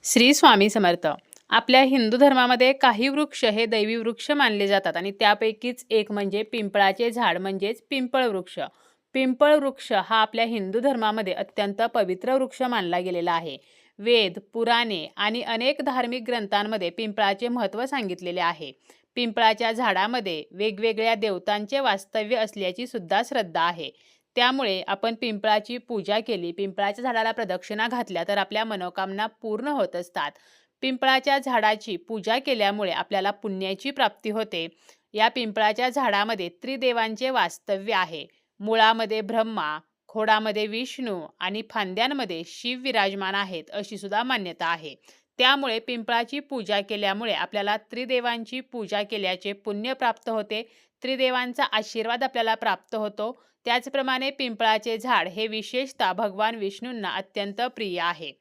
श्री स्वामी समर्थ. आपल्या हिंदू धर्मामध्ये काही वृक्ष हे दैवी वृक्ष मानले जातात आणि त्यापैकीच एक म्हणजे पिंपळाचे झाड म्हणजेच पिंपळ वृक्ष. पिंपळ वृक्ष हा आपल्या हिंदू धर्मामध्ये अत्यंत पवित्र वृक्ष मानला गेलेला आहे. वेद, पुराणे आणि अनेक धार्मिक ग्रंथांमध्ये पिंपळाचे महत्त्व सांगितलेले आहे. पिंपळाच्या झाडामध्ये वेगवेगळ्या देवतांचे वास्तव्य असल्याची सुद्धा श्रद्धा आहे. त्यामुळे आपण पिंपळाची पूजा केली, पिंपळाच्या झाडाला प्रदक्षिणा घातल्या तर आपल्या मनोकामना पूर्ण होत असतात. पिंपळाच्या झाडाची पूजा केल्यामुळे आपल्याला पुण्याची प्राप्ती होते. या पिंपळाच्या झाडामध्ये त्रिदेवांचे वास्तव्य आहे. मुळामध्ये ब्रह्मा, खोडामध्ये विष्णू आणि फांद्यांमध्ये शिव विराजमान आहेत अशी सुद्धा मान्यता आहे. त्यामुळे पिंपळाची पूजा केल्यामुळे आपल्याला त्रिदेवांची पूजा केल्याचे पुण्य प्राप्त होते. त्रिदेवांचा आशीर्वाद आपल्याला प्राप्त होतो. त्याचप्रमाणे पिंपळाचे झाड हे विशेषतः भगवान विष्णूंना अत्यंत प्रिय आहे.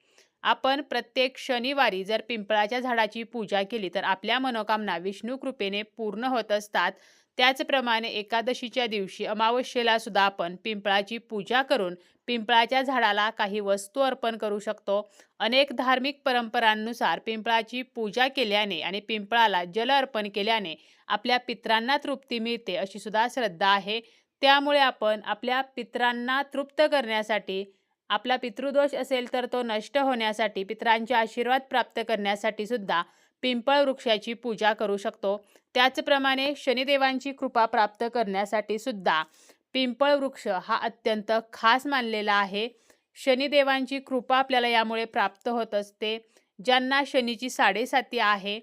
आपण प्रत्येक शनिवारी जर पिंपळाच्या झाडाची पूजा केली तर आपल्या मनोकामना विष्णू कृपेने पूर्ण होत असतात. त्याचप्रमाणे एकादशीच्या दिवशी अमावस्येला सुद्धा आपण पिंपळाची पूजा करून पिंपळाच्या झाडाला काही वस्तू अर्पण करू शकतो. अनेक धार्मिक परंपरांनुसार पिंपळाची पूजा केल्याने आणि पिंपळाला जल अर्पण केल्याने आपल्या पितरांना तृप्ती मिळते अशी सुद्धा श्रद्धा आहे. त्यामुळे आपण आपल्या पितरांना तृप्त करण्यासाठी, आपला पितृदोष असेल तर तो नष्ट होण्यासाठी, पितरांचे आशीर्वाद प्राप्त करण्यासाठी सुद्धा पिंपळ वृक्षाची पूजा करू शकतो. त्याचप्रमाणे शनिदेवांची कृपा प्राप्त करण्यासाठी सुद्धा पिंपळ वृक्ष हा अत्यंत खास मानलेला आहे. शनिदेवांची कृपा आपल्याला यामुळे प्राप्त होत असते. ज्यांना शनीची 7.5 आहे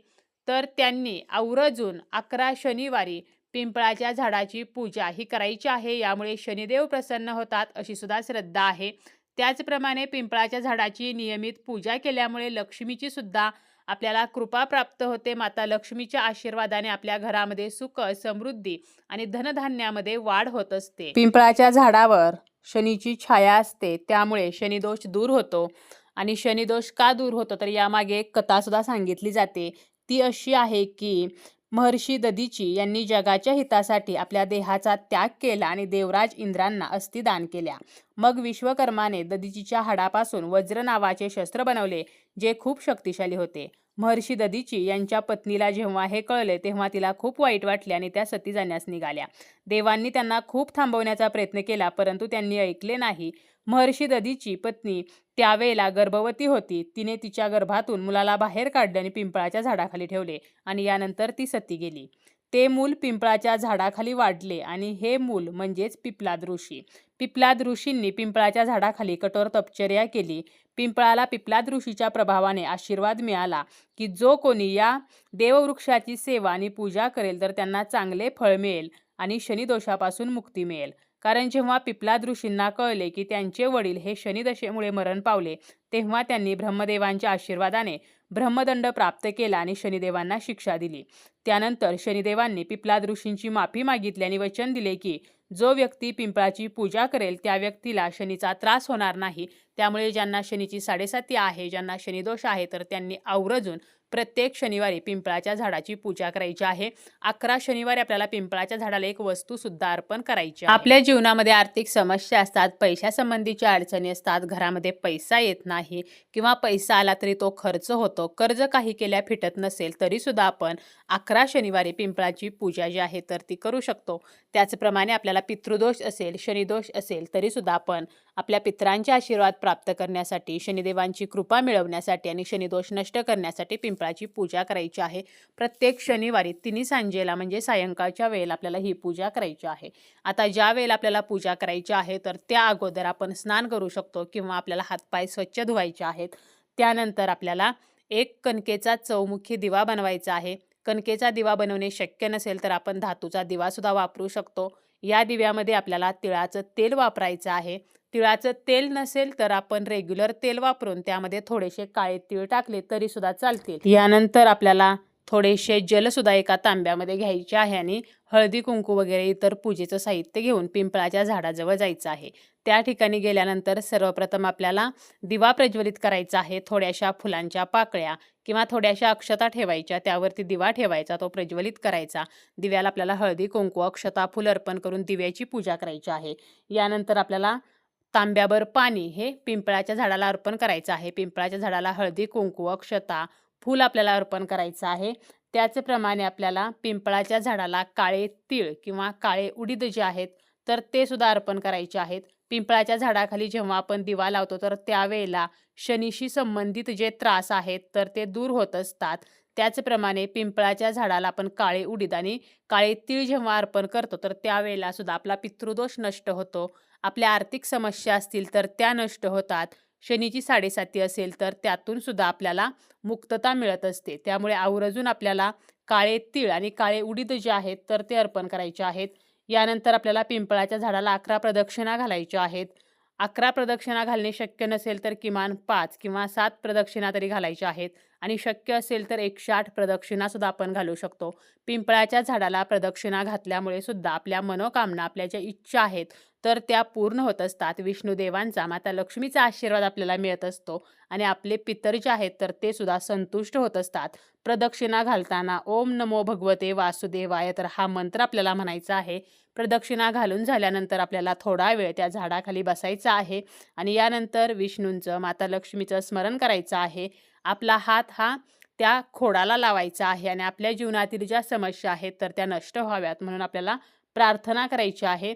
तर त्यांनी आवर्जून 11 शनिवारी पिंपळाच्या झाडाची पूजा ही करायची आहे. यामुळे शनिदेव प्रसन्न होतात अशी सुद्धा श्रद्धा आहे. त्याचप्रमाणे पिंपळाच्या झाडाची नियमित पूजा केल्यामुळे लक्ष्मीची सुद्धा आपल्याला कृपा प्राप्त होते. माता लक्ष्मीच्या आशीर्वादाने आपल्या घरामध्ये सुख, समृद्धी आणि धनधान्यामध्ये वाढ होत असते. पिंपळाच्या झाडावर शनीची छाया असते, त्यामुळे शनिदोष दूर होतो. आणि शनिदोष का दूर होतो तर यामागे एक कथा सुद्धा सांगितली जाते. ती अशी आहे की महर्षी दधीची यांनी जगाच्या हितासाठी आपल्या देहाचा त्याग केला आणि देवराज इंद्रांना अस्थी दान केल्या. मग विश्वकर्माने दधीचीच्या हाडापासून वज्र नावाचे शस्त्र बनवले, जे खूप शक्तिशाली होते. महर्षी दधीची यांच्या पत्नीला जेव्हा हे कळले तेव्हा तिला खूप वाईट वाटले आणि त्या सती जाण्यास निघाल्या. देवांनी त्यांना खूप थांबवण्याचा प्रयत्न केला, परंतु त्यांनी ऐकले नाही. महर्षी दधीची पत्नी त्यावेळेला गर्भवती होती. तिने तिच्या गर्भातून मुलाला बाहेर काढले आणि पिंपळाच्या झाडाखाली ठेवले आणि यानंतर ती सती गेली. ते मूल पिंपळाच्या झाडाखाली वाढले आणि हे मूल म्हणजेच पिप्लाद ऋषी. पिप्लाद ऋषींनी पिंपळाच्या झाडाखाली कठोर तपश्चर्या केली. पिंपळाला पिप्लाद ऋषीच्या प्रभावाने आशीर्वाद मिळाला की जो कोणी या देववृक्षाची सेवा आणि पूजा करेल तर त्यांना चांगले फळ मिळेल आणि शनिदोषापासून मुक्ती मिळेल. कारण जेव्हा पिप्लाद ऋषींना कळले की त्यांचे वडील हे शनिदशेमुळे मरण पावले, तेव्हा त्यांनी ब्रह्मदेवांच्या आशीर्वादाने ब्रह्मदंड प्राप्त केला आणि शनिदेवांना शिक्षा दिली. त्यानंतर शनिदेवांनी पिप्लाद ऋषींची माफी मागितली आणि वचन दिले की जो व्यक्ती पिंपळाची पूजा करेल त्या व्यक्तीला शनीचा त्रास होणार नाही. त्यामुळे ज्यांना शनीची 7.5 आहे, ज्यांना शनिदोष आहे, तर त्यांनी आवर्जून प्रत्येक शनिवारी पिंपळाच्या झाडाची पूजा करायची आहे. 11 शनिवारी आपल्याला पिंपळाच्या झाडाला एक वस्तू सुद्धा अर्पण करायची आहे. आपल्या जीवनामध्ये आर्थिक समस्या असतात, पैशासंबंधीच्या अडचणी असतात, घरामध्ये पैसा येत नाही किंवा पैसा आला तरी तो खर्च होतो, कर्ज काही केल्या फिटत नसेल तरी सुद्धा आपण 11 शनिवारी पिंपळाची पूजा जी आहे तर ती करू शकतो. त्याचप्रमाणे आपल्याला पितृदोष असेल, शनिदोष असेल तरी सुद्धा आपण आपल्या पितरांचे आशीर्वाद प्राप्त करण्यासाठी, शनिदेवांची कृपा मिळवण्यासाठी आणि शनिदोष नष्ट करण्यासाठी पिंपळाची पूजा करायची आहे. प्रत्येक शनिवारी तिन्ही सांजेला म्हणजे सायंकाळच्या वेळेला आपल्याला ही पूजा करायची आहे. आता ज्या वेळेला आपल्याला पूजा करायची आहे तर त्या अगोदर आपण स्नान करू शकतो किंवा आपल्याला हातपाय स्वच्छ धुवायचे आहेत. त्यानंतर आपल्याला एक कणकेचा चौमुखी दिवा बनवायचा आहे. कणकेचा दिवा बनवणे शक्य नसेल तर आपण धातूचा दिवा सुद्धा वापरू शकतो. या दिव्यामध्ये आपल्याला तिळाचं तेल वापरायचं आहे. तिळाचं तेल नसेल तर आपण रेग्युलर तेल वापरून त्यामध्ये थोडेसे काळे तीळ टाकले तरी सुद्धा चालतील. यानंतर आपल्याला थोडेसे जल सुद्धा एका तांब्यामध्ये घ्यायचे आहे आणि हळदी कुंकू वगैरे इतर पूजेचं साहित्य घेऊन पिंपळाच्या झाडाजवळ जायचं आहे. त्या ठिकाणी गेल्यानंतर सर्वप्रथम आपल्याला दिवा प्रज्वलित करायचा आहे. थोड्याशा फुलांच्या पाकळ्या किंवा थोड्याशा अक्षता ठेवायच्या, त्यावरती दिवा ठेवायचा, तो प्रज्वलित करायचा. दिव्याला आपल्याला हळदी कुंकू, अक्षता, फुल अर्पण करून दिव्याची पूजा करायची आहे. यानंतर आपल्याला तांब्याभर पाणी हे पिंपळाच्या झाडाला अर्पण करायचं आहे. पिंपळाच्या झाडाला हळदी, कुंकू, अक्षता, फूल आपल्याला अर्पण करायचं आहे. त्याचप्रमाणे आपल्याला पिंपळाच्या झाडाला काळे तीळ किंवा काळे उडीद जे आहेत तर ते सुद्धा अर्पण करायचे आहेत. पिंपळाच्या झाडाखाली जेव्हा आपण दिवा लावतो तर त्यावेळेला शनीशी संबंधित जे त्रास आहेत तर ते दूर होत असतात. त्याचप्रमाणे पिंपळाच्या झाडाला आपण काळे उडीद आणि काळे तीळ जेव्हा अर्पण करतो तर त्यावेळेला सुद्धा आपला पितृदोष नष्ट होतो. आपल्या आर्थिक समस्या असतील तर त्या नष्ट होतात. शनीची 7.5 असेल तर त्यातून सुद्धा आपल्याला मुक्तता मिळत असते. त्यामुळे आवर्जून आपल्याला काळे तीळ आणि काळे उडीद जे आहेत तर ते अर्पण करायचे आहेत. यानंतर आपल्याला पिंपळाच्या झाडाला 11 प्रदक्षिणा घालायच्या आहेत. 11 प्रदक्षिणा घालणे शक्य नसेल तर किमान 5 किंवा 7 प्रदक्षिणा तरी घालायच्या आहेत आणि शक्य असेल तर 108 प्रदक्षिणा सुद्धा आपण घालू शकतो. पिंपळाच्या झाडाला प्रदक्षिणा घातल्यामुळे सुद्धा आपल्या मनोकामना, आपल्या ज्या इच्छा आहेत तर त्या पूर्ण होत असतात. विष्णुदेवांचा, माता लक्ष्मीचा आशीर्वाद आपल्याला मिळत असतो आणि आपले पितर जे आहेत तर ते सुद्धा संतुष्ट होत असतात. प्रदक्षिणा घालताना ओम नमो भगवते वासुदेवाय तर हा मंत्र आपल्याला म्हणायचा आहे. प्रदक्षिणा घालून झाल्यानंतर आपल्याला थोडा वेळ त्या झाडाखाली बसायचं आहे आणि यानंतर विष्णूंचं, माता लक्ष्मीचं स्मरण करायचं आहे. आपला हात हा त्या खोडाला लावायचा आहे आणि आपल्या जीवनातील ज्या समस्या आहेत तर त्या नष्ट व्हाव्यात म्हणून आपल्याला प्रार्थना करायची आहे.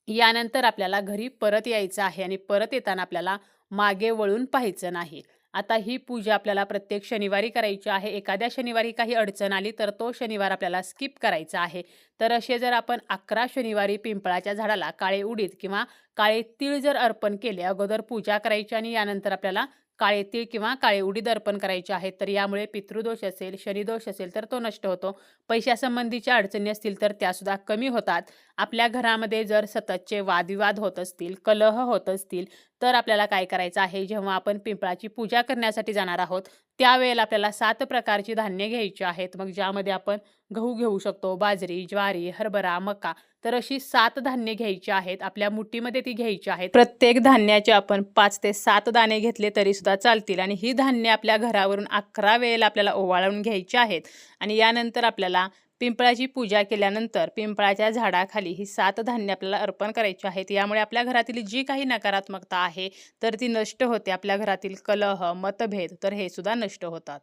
यानंतर आपल्याला घरी परत यायचं आहे आणि परत येताना आपल्याला मागे वळून पाहायचं नाही. आता ही पूजा आपल्याला प्रत्येक शनिवारी करायची आहे. एखाद्या शनिवारी काही अडचण आली तर तो शनिवार आपल्याला स्किप करायचा आहे. तर असे जर आपण 11 शनिवारी पिंपळाच्या झाडाला काळे उडीद किंवा काळे तीळ जर अर्पण केले, अगोदर पूजा करायची आणि यानंतर आपल्याला काळे तीळ किंवा काळे उडीद अर्पण करायचे आहेत. तर यामुळे पितृदोष असेल, शनिदोष असेल तर तो नष्ट होतो. पैशासंबंधीच्या अडचणी असतील तर त्यासुद्धा कमी होतात. आपल्या घरामध्ये जर सततचे वादविवाद होत असतील, कलह होत असतील तर आपल्याला काय करायचं आहे, जेव्हा आपण पिंपळाची पूजा करण्यासाठी जाणार आहोत त्यावेळेला आपल्याला 7 प्रकारची धान्य घ्यायची आहेत. मग ज्यामध्ये आपण गहू घेऊ शकतो, बाजरी, ज्वारी, हरभरा, मका. तर अशी 7 धान्य घ्यायची आहेत. आपल्या मुठीमध्ये ती घ्यायची आहेत. प्रत्येक धान्याचे आपण 5 ते 7 दाणे घेतले तरी सुद्धा चालतील आणि ही धान्य आपल्या घरावरून 11 वेळेला आपल्याला ओवाळून घ्यायची आहेत आणि यानंतर आपल्याला पिंपळाची पूजा केल्यानंतर पिंपळाच्या झाडाखाली ही 7 धान्य आपल्याला अर्पण करायची आहेत. यामुळे आपल्या घरातील जी काही नकारात्मकता आहे तर ती नष्ट होते. आपल्या घरातील कलह, मतभेद तर हे सुद्धा नष्ट होतात.